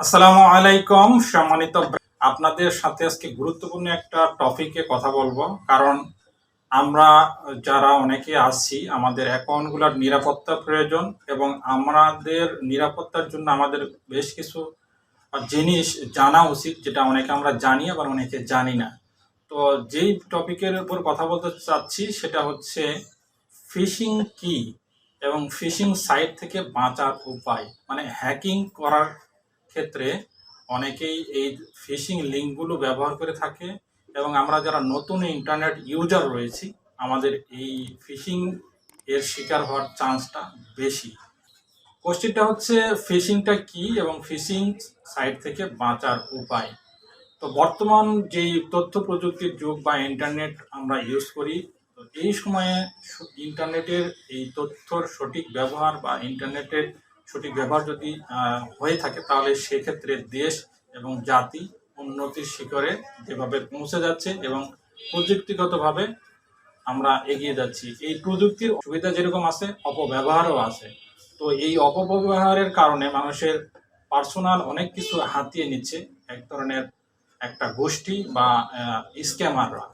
আসসালামু আলাইকুম সম্মানিত আপনাদের সাথে আজকে গুরুত্বপূর্ণ একটা টপিকে কথা বলবো। কারণ আমরা যারা অনেকে আছি আমাদের অ্যাকাউন্টগুলোর নিরাপত্তা প্রয়োজন এবং আমাদের নিরাপত্তার জন্য আমাদের বেশ কিছু জিনিস জানা উচিত, যেটা অনেকে আমরা জানি আবার অনেকে জানি না। তো যেই টপিকের উপর কথা বলতে চাচ্ছি সেটা হচ্ছে ফিশিং কি এবং ফিশিং সাইট থেকে বাঁচার উপায়। মানে হ্যাকিং করার ক্ষেত্রে অনেকেই এই ফিশিং লিঙ্কগুলো ব্যবহার করে থাকে এবং আমরা যারা নতুন ইন্টারনেট ইউজার রয়েছি আমাদের এই ফিশিং এর শিকার হওয়ার চান্সটা বেশি। কোশ্চেনটা হচ্ছে ফিশিংটা কি এবং ফিশিং সাইট থেকে বাঁচার উপায়। তো বর্তমান যেই তথ্য প্রযুক্তির যুগ বা ইন্টারনেট আমরা ইউজ করি, তো এই সময়ে ইন্টারনেটের এই তথ্যর সঠিক ব্যবহার বা ইন্টারনেটের সঠিক ব্যবহার যদি হয়ে থাকে তাহলে সেক্ষেত্রে দেশ এবং জাতি উন্নতির শিখরে যেভাবে পৌঁছে যাচ্ছে এবং প্রযুক্তিগতভাবে আমরা এগিয়ে যাচ্ছি। এই প্রযুক্তির সুবিধা যেরকম আছে অপব্যবহারও আছে। তো এই অপব্যবহারের কারণে মানুষের পার্সোনাল অনেক কিছু হাতিয়ে নিচ্ছে এক ধরনের একটা গোষ্ঠী বা স্ক্যামাররা।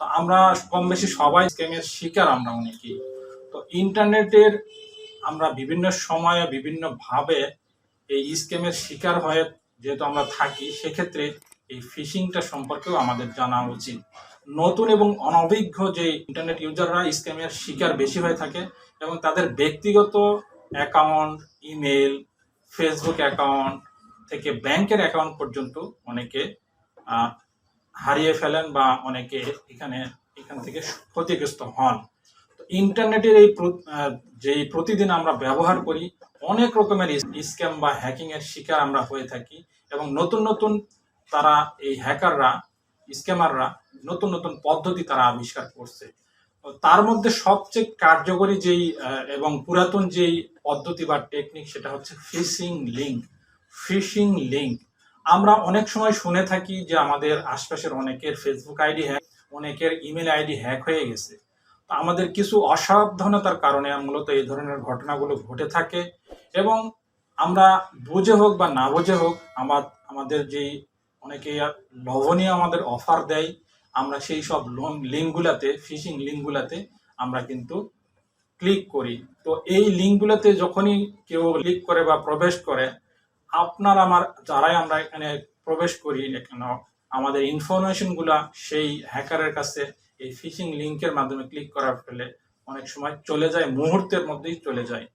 তো আমরা কম বেশি সবাই স্ক্যামের শিকার আমরা অনেকেই। তো ইন্টারনেটের আমরা বিভিন্ন সময়ে বিভিন্নভাবে এই স্ক্যামের শিকার হয়ে যেহেতু আমরা থাকি, সেক্ষেত্রে এই ফিশিংটা সম্পর্কেও আমাদের জানা উচিত। নতুন এবং অনভিজ্ঞ যে ইন্টারনেট ইউজাররা স্ক্যামের শিকার বেশি হয়ে থাকে এবং তাদের ব্যক্তিগত অ্যাকাউন্ট, ইমেল, ফেসবুক অ্যাকাউন্ট থেকে ব্যাংকের অ্যাকাউন্ট পর্যন্ত অনেকে হারিয়ে ফেলেন বা অনেকে এখান থেকে ক্ষতিগ্রস্ত হন। তো ইন্টারনেটের এই যেই প্রতিদিন আমরা ব্যবহার করি অনেক রকমের স্ক্যাম বা হ্যাকিং এর শিকার আমরা হয়ে থাকি এবং নতুন নতুন তারা এই হ্যাকাররা, স্ক্যামাররা নতুন নতুন পদ্ধতি তারা আবিষ্কার করছে। তার মধ্যে সবচেয়ে কার্যকরী যেই এবং পুরাতন যেই পদ্ধতি বা টেকনিক সেটা হচ্ছে ফিশিং লিঙ্ক। ফিশিং লিঙ্ক আমরা অনেক সময় শুনে থাকি যে আমাদের আশপাশের অনেকের ফেসবুক আইডি হ্যাক, অনেকের ইমেল আইডি হ্যাক হয়ে গেছে। তো আমাদের কিছু অসাবধানতার কারণে মূলত এই ধরনের ঘটনাগুলো ঘটে থাকে এবং আমরা বুঝে হোক বা না বুঝে হোক আমাদের যেই অনেকে লোভনীয় আমাদের অফার দেয়, আমরা সেই সব লিঙ্কগুলাতে, ফিশিং লিঙ্কগুলাতে আমরা কিন্তু ক্লিক করি। তো এই লিঙ্কগুলোতে যখনই কেউ ক্লিক করে বা প্রবেশ করে, আপনার আমার যারাই আমরা এখানে প্রবেশ করি না কেন, আমাদের ইনফরমেশনগুলা সেই হ্যাকারের কাছে এই ফিশিং লিঙ্কের মাধ্যমে ক্লিক করার ফলে অনেক সময় চলে যায়, মুহূর্তের মধ্যেই চলে যায়।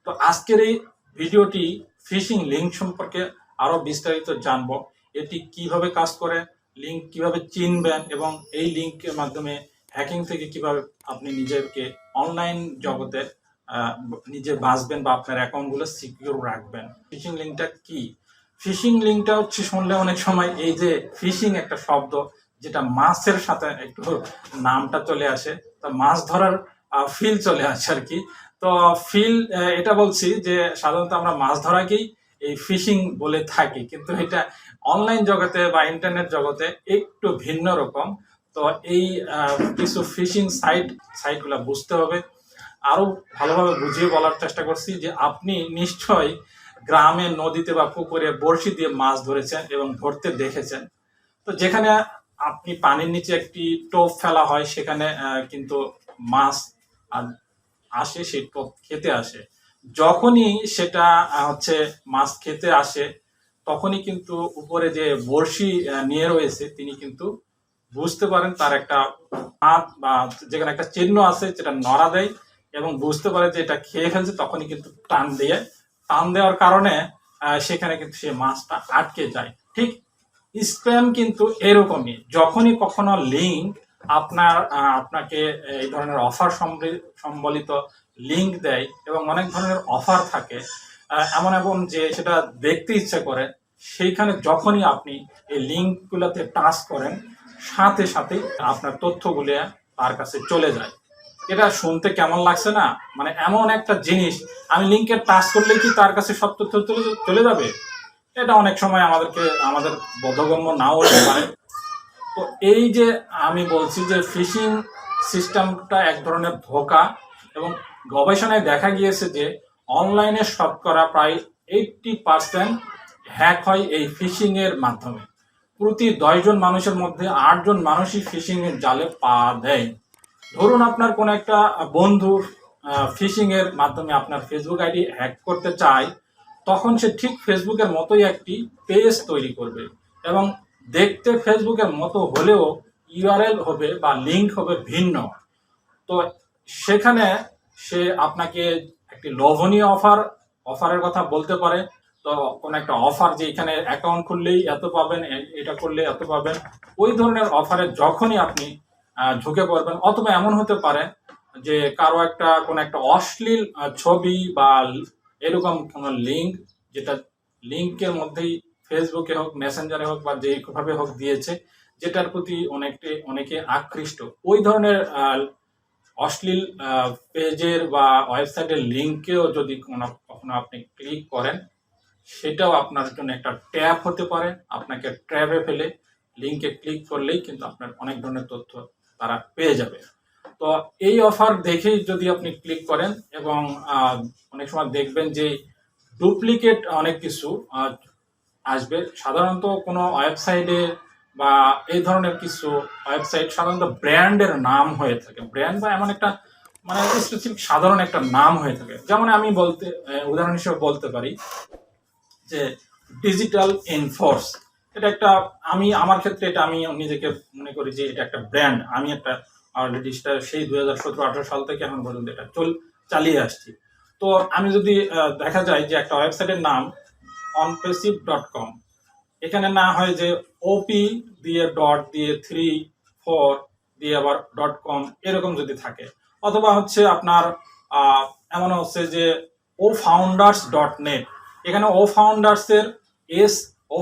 তো আজকের এই ভিডিওটি ফিশিং লিঙ্ক সম্পর্কে আরো বিস্তারিত জানবো। এটি কিভাবে কাজ করে, লিঙ্ক কিভাবে চিনবেন এবং এই লিঙ্কের মাধ্যমে হ্যাকিং থেকে কিভাবে আপনি নিজেকে অনলাইন জগতে নিজে বাঁচবেন বা আপনার অ্যাকাউন্টগুলো সিকিউর রাখবেন। ফিশিং লিঙ্কটা কি? ফিশিং লিঙ্কটা হচ্ছে শুনলে অনেক সময় এই যে ফিশিং একটা শব্দ, যেটা মাছের সাথে একটু নামটা চলে আসে, তো মাছ ধরার ফিল চলে আসে আর কি। তো ফিল এটা বলছি যে সাধারণত আমরা মাছ ধরাকেই এই ফিশিং বলে থাকি, কিন্তু এটা অনলাইন জগতে বা ইন্টারনেট জগতে একটু ভিন্ন রকম। তো এই কিছু ফিশিং সাইটগুলো বুঝতে হবে। আরো ভালোভাবে বুঝিয়ে বলার চেষ্টা করছি যে আপনি নিশ্চয়ই গ্রামে নদীতে বা পুকুরে বড়শি দিয়ে মাছ ধরেছেন এবং ধরতে দেখেছেন। তো যেখানে আপনি পানির নিচে একটি টোপ ফেলা হয় সেখানে কিন্তু মাছ আসে, সেই টোপ খেতে আসে। যখনই সেটা হচ্ছে মাছ খেতে আসে তখনই কিন্তু উপরে যে বড়শি নিয়ে রয়েছে তিনি কিন্তু বুঝতে পারেন তার একটা হাত বা যেখানে একটা চিহ্ন আছে যেটা নড়া দেয় এবং বুঝতে পারে যে এটা খেয়ে ফেলছে, তখনই কিন্তু টান দেওয়ার কারণে সেখানে কিন্তু সেই মাছটা আটকে যায়। ঠিক স্প্যাম কিন্তু এরকমই, যখনই কখনো লিঙ্ক আপনাকে এই ধরনের অফার সম্বলিত লিঙ্ক দেয় এবং অনেক ধরনের অফার থাকে এমন যে সেটা দেখতে ইচ্ছে করে, সেইখানে যখনই আপনি এই লিঙ্কগুলোতে টাচ করেন সাথে সাথেই আপনার তথ্যগুলো তার কাছে চলে যায়। এটা শুনতে কেমন লাগছে না? মানে এমন একটা জিনিস, আমি লিঙ্কে টাচ করলেই কি তার কাছে সব তথ্য চলে যাবে? এটা অনেক সময় আমাদের বোধগম্য নাও হতে পারে। তো এই যে আমি বলছি যে ফিশিং সিস্টেমটা এক ধরনের ধোঁকা এবং গবেষণায় দেখা গিয়েছে যে অনলাইনে শতকরা প্রায় 80% হ্যাক হয় এই ফিশিং এর মাধ্যমে। প্রতি 10 জন মানুষের মধ্যে 8 জন মানুষই ফিশিং এর জালে পা দেয়। ধরুন আপনার কোন একটা বন্ধু ফিশিং এর মাধ্যমে আপনার ফেসবুক আইডি হ্যাক করতে চায়, তখন সে ঠিক ফেসবুকের মতোই একটি পেজ তৈরি করবে এবং দেখতে ফেসবুকের মতো হলেও ইউআরএল হবে বা লিঙ্ক হবে ভিন্ন। তো সেখানে সে আপনাকে একটি লোভনীয় অফারের কথা বলতে পারে। তো কোন একটা অফার যে এখানে অ্যাকাউন্ট খুললেই এত পাবেন, এটা করলে এত পাবেন, ওই ধরনের অফারে যখনই আপনি ঢুকে পড়বেন, অথবা এমন হতে পারে যে কারো কোন একটা অশ্লীল ছবি বা এরকম কোনো লিঙ্ক, যেটা লিঙ্কের মধ্যেই ফেসবুকে হোক, মেসেঞ্জারে হোক বা যেভাবে হোক দিয়েছে, যেটার প্রতি অনেকে আকৃষ্ট, ওই ধরনের অশ্লীল পেজের বা ওয়েবসাইটের লিঙ্কেও যদি কখনো আপনি ক্লিক করেন, সেটাও আপনার জন্য একটা ট্র্যাপ হতে পারে। আপনাকে ট্র্যাপে ফেলে লিঙ্কে ক্লিক করলেই কিন্তু আপনার অনেক ধরনের তথ্য তারা পেয়ে যাবে। তো এই অফার দেখেই যদি আপনি ক্লিক করেন, এবং অনেক সময় দেখবেন যে ডুপ্লিকেট অনেক কিছু আসবে। সাধারণত কোনো ওয়েবসাইটে বা এই ধরনের কিছু ওয়েবসাইট সাধারণত ব্র্যান্ডের নাম হয়ে থাকে, ব্র্যান্ড বা এমন একটা মানে স্পেসিফিক সাধারণ একটা নাম হয়ে থাকে। যেমন আমি উদাহরণ হিসেবে বলতে পারি যে ডিজিটাল এনফোর্স, এটা একটা, আমার ক্ষেত্রে এটা আমি নিজেকে মনে করি যে এটা একটা ব্র্যান্ড। আমি একটা অলরেডি সেই 2017-18 সাল থেকে এখন পর্যন্ত এটা চালিয়ে আসছি। তো আমি যদি দেখা যায় যে একটা ওয়েবসাইটের নাম onpassive.com, এখানে না হয় যে ওপি দিয়ে ডট দিয়ে 3 4 দিয়ে আবার .com এরকম যদি থাকে, অথবা হচ্ছে আপনার এমন হচ্ছে যে OFounders.net, এখানে OFounders এর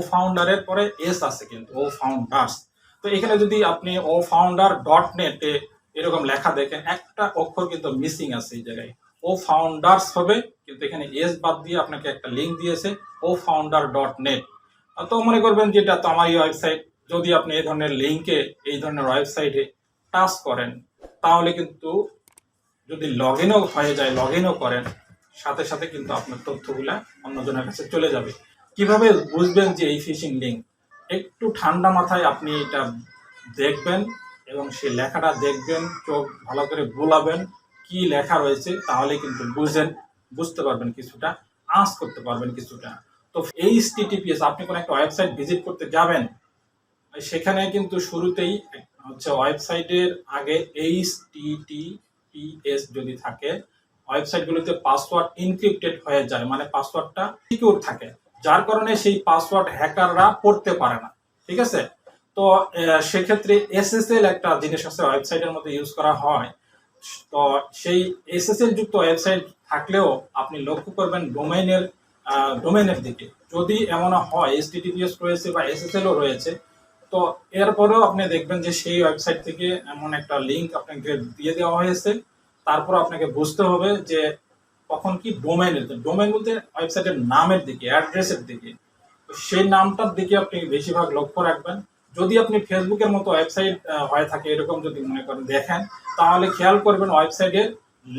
ফাউন্ডারের পরে এস আছে, কিন্তু OFounders। তো এখানে যদি আপনি OFounder.net এ এরকম লেখা দেখেন, একটা অক্ষর কিন্তু মিসিং আছে এই জায়গায়, OFounders হবে, কিন্তু এখানে এস বাদ দিয়ে আপনাকে একটা লিঙ্ক দিয়েছে OFounder.net। তো মনে করবেন যে এটা তো আমারই ওয়েবসাইট। যদি আপনি এই ধরনের লিঙ্কে, এই ধরনের ওয়েবসাইটে টাচ করেন, তাহলে কিন্তু যদি লগ ইনও করেন, সাথে সাথে কিন্তু আপনার তথ্যগুলা অন্যজনের কাছে চলে যাবে। কিভাবে বুঝবেন যে এই ফিশিং লিঙ্ক? একটু ঠান্ডা মাথায় আপনি এটা দেখবেন এবং সেই লেখাটা দেখবেন, চোখ ভালো করে গোলাবেন কি লেখা রয়েছে, তাহলে কিন্তু বুঝতে পারবেন কিছুটা, আঁচ করতে পারবেন কিছুটা। তো HTTPS, আপনি কোনো একটা ওয়েবসাইট ভিজিট করতে যাবেন, সেখানে কিন্তু শুরুতেই হচ্ছে ওয়েবসাইটের আগে HTTPS যদি থাকে, ওয়েবসাইটগুলোতে পাসওয়ার্ড এনক্রিপ্টেড হয়ে যায়, মানে পাসওয়ার্ডটা সিকিউর থাকে, যার কারণে সেই পাসওয়ার্ড হ্যাকাররা পড়তে পারে না। ঠিক আছে? তো সেক্ষেত্রে SSL একটা জিনিস আছে ওয়েবসাইটের মধ্যে ইউজ করা হয়। তো সেই SSL যুক্ত ওয়েবসাইট থাকলেও আপনি লক্ষ্য করবেন ডোমেইনের দিকে, যদি এমন হয় HTTPS রয়েছে বা SSL ও রয়েছে, তো এরপরেও আপনি দেখবেন যে সেই ওয়েবসাইট থেকে এমন একটা লিঙ্ক আপনাকে দিয়ে দেওয়া হয়েছে। তারপর আপনাকে বুঝতে হবে যে তখন কি ডোমেইন বলতে ওয়েবসাইটের নামের দিকে, অ্যাড্রেসের দিকে, সেই নামটার দিকে আপনি বেশিরভাগ লক্ষ্য রাখবেন। যদি আপনি ফেসবুকের মতো ওয়েবসাইট হয়ে থাকে এরকম যদি মনে করেন দেখেন, তাহলে খেয়াল করবেন ওয়েবসাইটের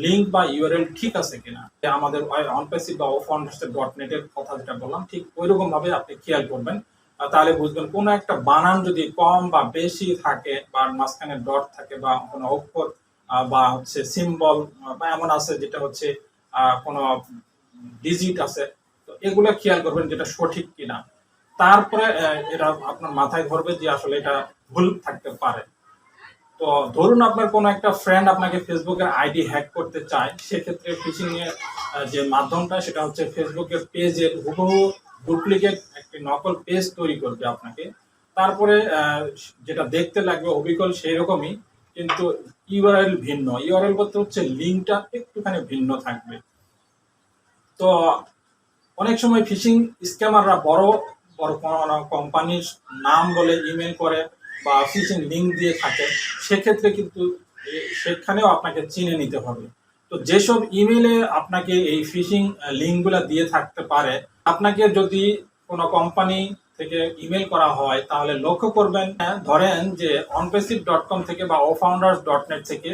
লিঙ্ক বা ইউআরএল ঠিক আছে কিনা। আমাদের ONPASSIVE বা OFounders.net এর কথা যেটা বললাম, ঠিক ওইরকম ভাবে আপনি খেয়াল করবেন। তাহলে বুঝবেন কোনো একটা বানান যদি কম বা বেশি থাকে, বা মাঝখানে ডট থাকে, বা কোনো অক্ষর বা হচ্ছে সিম্বল বা এমন আছে যেটা হচ্ছে কোনো ডিজিট আছে, তো এগুলো খেয়াল করবেন যেটা সঠিক কিনা। তারপরে এটা আপনার মাথায় ধরবে যে আসলে এটা ভুল থাকতে পারে। তো ধরুন আপনার কোনো একটা ফ্রেন্ড আপনাকে ফেসবুকের আইডি হ্যাক করতে চায়, সেক্ষেত্রে ফিশিং এর যে মাধ্যমটা সেটা হচ্ছে ফেসবুকের পেজের হুবহু ডুপ্লিকেট একটি নকল পেজ তৈরি করবে আপনাকে। তারপরে যেটা দেখতে লাগবে অবিকল সেই রকমই, কিন্তু ইউআরএল ভিন্ন। ইউআরএল বলতে হচ্ছে লিঙ্কটা একটুখানি ভিন্ন থাকবে। তো অনেক সময় ফিশিং স্ক্যামাররা বড় বড় কোম্পানির নাম বলে ইমেল করে বা ফিশিং লিঙ্ক দিয়ে থাকে, সেক্ষেত্রে কিন্তু সেখানেও আপনাকে চিনে নিতে হবে। তো যেসব ইমেলে আপনাকে এই ফিশিং লিঙ্কগুলো দিয়ে থাকতে পারে, আপনাকে যদি কোনো কোম্পানি থেকে ইমেল করা হয়, তাহলে লক্ষ্য করবেন, ধরেন যে onpassive.com থেকে বা OFounders.net থেকে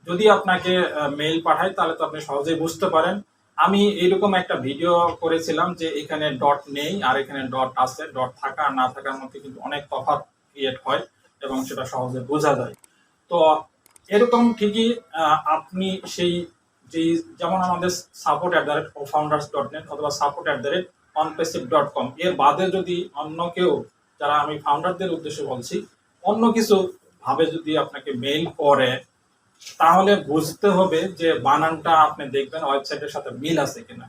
যদি আপনাকে মেইল পাঠায়, তাহলে তো আপনি সহজেই বুঝতে পারেন আমি এরকম একটা ভিডিও করেছিলাম যে এখানে ডট নেই আর এখানে ডট আছে, ডট থাকা আর না থাকার মধ্যে কিন্তু অনেক তফাৎ ক্রিয়েট হয় এবং সেটা সহজে বোঝা যায়। তো এরকম ঠিকই আপনি সেই যে যেমন আমাদের support@ofounders.net অথবা support@onpassive.com এর বাদে যদি অন্য কেউ, যারা আমি ফাউন্ডারদের উদ্দেশ্যে বলছি, অন্য কিছু ভাবে যদি আপনাকে মেইল করে, তাহলে বুঝতে হবে যে বানানটা আপনি দেখবেন ওয়েবসাইটের সাথে মিল আছে কিনা।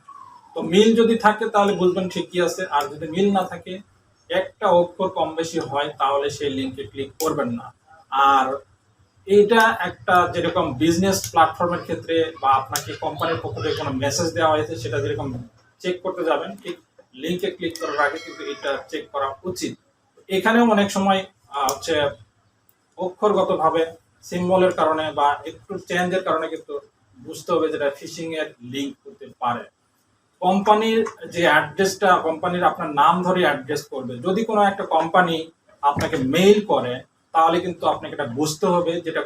তো মিল যদি থাকে তাহলে বুঝবেন ঠিকই আছে, আর যদি মিল না থাকে, একটা অক্ষর কম বেশি হয়, তাহলে সেই লিঙ্কে ক্লিক করবেন না। আর এইটা একটা যেরকম বিজনেস প্ল্যাটফর্মের ক্ষেত্রে বা আপনাকে কোম্পানির পক্ষ থেকে কোনো মেসেজ দেওয়া হয়েছে সেটা যেরকম চেক করতে যাবেন, ঠিক লিঙ্কে ক্লিক করার আগে কিন্তু এটা চেক করা উচিত। এখানেও অনেক সময় হচ্ছে অক্ষরগতভাবে সিম্বলের কারণে বা একটু চেঞ্জের কারণে কিন্তু বুঝতে হবে যেটা ফিশিং এর লিঙ্ক হতে পারে। কোম্পানির যে অ্যাড্রেসটা, কোম্পানির আপনার নাম ধরে অ্যাড্রেস করবে। যদি কোনো একটা কোম্পানি আপনাকে মেইল করে, তাহলে কিন্তু আপনাকে এটা বুঝতে হবে যেটা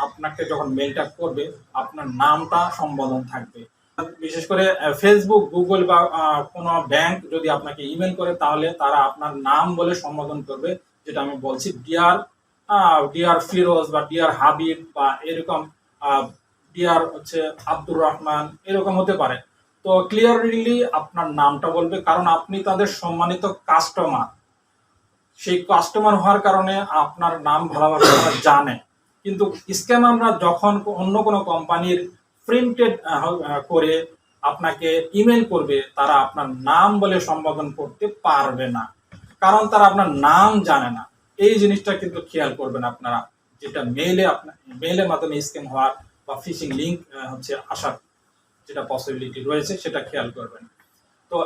আপনাকে যখন মেইলটা করবে আপনার নামটা সম্বোধন থাকবে। বিশেষ করে ফেসবুক, গুগল বা কোনো ব্যাংক যদি আপনাকে ইমেল করে, তাহলে তারা আপনার নাম বলে সম্বোধন করবে, যেটা আমি বলছি ডিয়ার ফিরোজ বা ডিয়ার হাবিব বা এরকম ডিয়ার হচ্ছে আব্দুর রহমান, এরকম হতে পারে। তো ক্লিয়ারলি আপনার নামটা বলবে, কারণ আপনি তাদের সম্মানিত কাস্টমার। সেই কাস্টমার হওয়ার কারণে আপনার নাম ভালোভাবে তারা জানে। কিন্তু স্ক্যামাররা যখন অন্য কোনো কোম্পানির প্রিন্টেড করে আপনাকে ইমেল করবে, তারা আপনার নাম বলে সম্বোধন করতে পারবে না, কারণ তারা আপনার নাম জানে না। এই জিনিসটা কিন্তু খেয়াল করবেন আপনারা, যেটা মেইলের মাধ্যমে স্ক্যাম হওয়ার বা ফিশিং লিঙ্ক হচ্ছে আসার যেটা পসিবিলিটি রয়েছে, সেটা খেয়াল করবেন। তো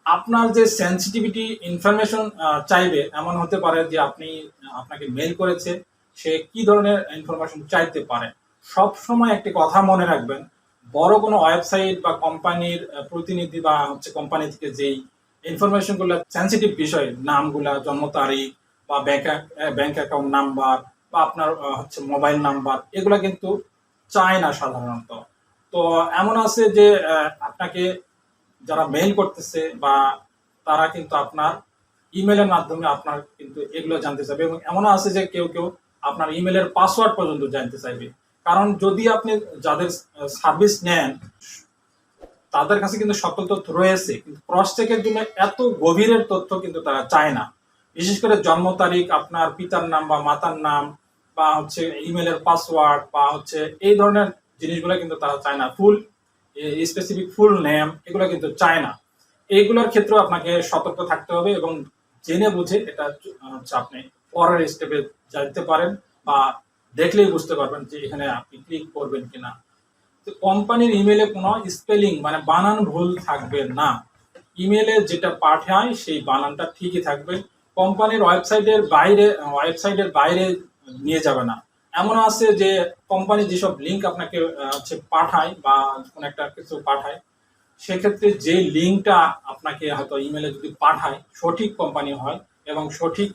আপনার যে সেন্সিটিভিটি ইনফরমেশন চাইবে, এমন হতে পারে যে আপনাকে মেইল করেছে, সে কি ধরনের ইনফরমেশন চাইতে পারে। সব সময় একটি কথা মনে রাখবেন, বড় কোনো ওয়েবসাইট বা কোম্পানির প্রতিনিধি বা হচ্ছে কোম্পানি থেকে যেই ইনফরমেশনগুলো সেন্সিটিভ বিষয়, নামগুলা, জন্ম তারিখ বা ব্যাংক অ্যাকাউন্ট নাম্বার বা আপনার হচ্ছে মোবাইল নাম্বার, এগুলা কিন্তু চায় না সাধারণত। তো এমন আছে যে আপনাকে যারা মেইল করতেছে বা তারা কিন্তু আপনার ইমেলের মাধ্যমে আপনার কিন্তু এগুলো জানতে চাইবে, এবং এমনও আছে যে কেউ কেউ আপনার ইমেলের পাসওয়ার্ড পর্যন্ত জানতে চাইবে। কারণ যদি আপনি যাদের সার্ভিস নেন, তাদের কাছে কিন্তু সকল তথ্য রয়েছে, কিন্তু ক্রস চেকের জন্য এত গভীরের তথ্য কিন্তু তারা চায় না। বিশেষ করে জন্ম তারিখ, আপনার পিতার নাম বা মাতার নাম বা হচ্ছে ইমেলের পাসওয়ার্ড বা হচ্ছে এই ধরনের জিনিসগুলো কিন্তু তারা চায় না। স্পেসিফিক ফুল নেম এগুলো কিন্তু চায় না। এইগুলোর ক্ষেত্রেও আপনাকে সতর্ক থাকতে হবে এবং জেনে বুঝে এটা হচ্ছে আপনি পরের স্টেপে যেতে পারেন, বা দেখলেই বুঝতে পারবেন যে এখানে আপনি ক্লিক করবেন কিনা। তো কোম্পানির ইমেলে কোনো স্পেলিং মানে বানান ভুল থাকবে না। ইমেলে যেটা পাঠায় সেই বানানটা ঠিকই থাকবে। কোম্পানির ওয়েবসাইটের বাইরে নিয়ে যাবে না। এমন আছে যে কোম্পানি যেসব লিঙ্ক আপনাকে হচ্ছে পাঠায় বা কোনো একটা কিছু পাঠায়, সেক্ষেত্রে যে লিঙ্কটা আপনাকে হয়তো ইমেলে যদি পাঠায়, সঠিক কোম্পানি হয় এবং সঠিক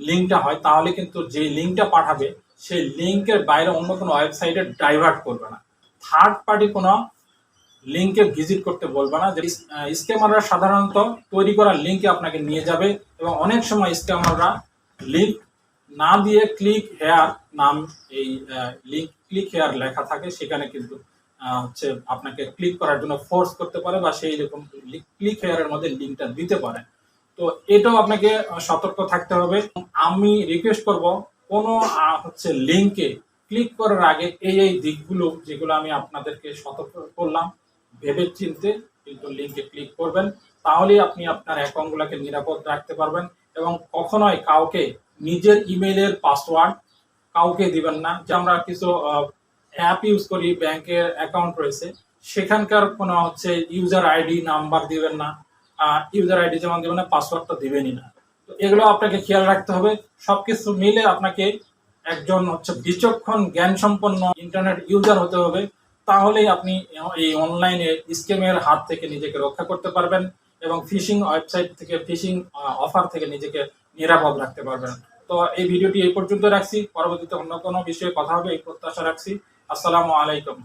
লিঙ্কটা হয়, তাহলে কিন্তু যে লিঙ্কটা পাঠাবে সেই লিঙ্কের বাইরে অন্য কোনো ওয়েবসাইটে ডাইভার্ট করবে না, থার্ড পার্টি কোনো লিঙ্কে ভিজিট করতে বলবে না। যে স্ক্যামাররা সাধারণত তৈরি করা লিঙ্কে আপনাকে নিয়ে যাবে, এবং অনেক সময় স্ক্যামাররা লিঙ্ক না দিয়ে ক্লিক হেয়ার নাম, এই লিঙ্ক ক্লিক হেয়ার লেখা থাকে, সেখানে কিন্তু হচ্ছে আপনাকে ক্লিক করার জন্য ফোর্স করতে পারে বা সেই রকম ক্লিক হেয়ারের মধ্যে লিঙ্কটা দিতে পারে। তো এটাও আপনাকে সতর্ক থাকতে হবে। আমি রিকোয়েস্ট করব, কোনো হচ্ছে লিঙ্কে ক্লিক করার আগে এই দিকগুলো যেগুলো আমি আপনাদেরকে সতর্ক করলাম, ভেবে চিনতে কিন্তু লিঙ্কে ক্লিক করবেন। তাহলেই আপনি আপনার অ্যাকাউন্টগুলোকে নিরাপদ রাখতে পারবেন, এবং কখনোই কাউকে নিজের ইমেইলের পাসওয়ার্ড কাউকে দিবেন না। যে আমরা কিছু অ্যাপ ইউজ করি, ব্যাংকের অ্যাকাউন্ট রয়েছে, সেখানকার কোনো হচ্ছে ইউজার আইডি নাম্বার দিবেন না, ইউজার আইডি যেমন দিবেন না, পাসওয়ার্ডটা দিবেনই না। তো এগুলো আপনাকে খেয়াল রাখতে হবে। সবকিছু মিলে আপনাকে একজন হচ্ছে বিচক্ষণ জ্ঞান সম্পন্ন ইন্টারনেট ইউজার হতে হবে, তাহলেই আপনি এই অনলাইনে স্ক্যামের হাত থেকে নিজেকে রক্ষা করতে পারবেন এবং ফিশিং ওয়েবসাইট থেকে, ফিশিং অফার থেকে নিজেকে নিরাপদ রাখতে পারবেন। তো এই ভিডিওটি এই পর্যন্ত রাখছি, পরবর্তীতে অন্য কোনো বিষয়ে কথা হবে এই প্রত্যাশা রাখছি। আসসালামু আলাইকুম।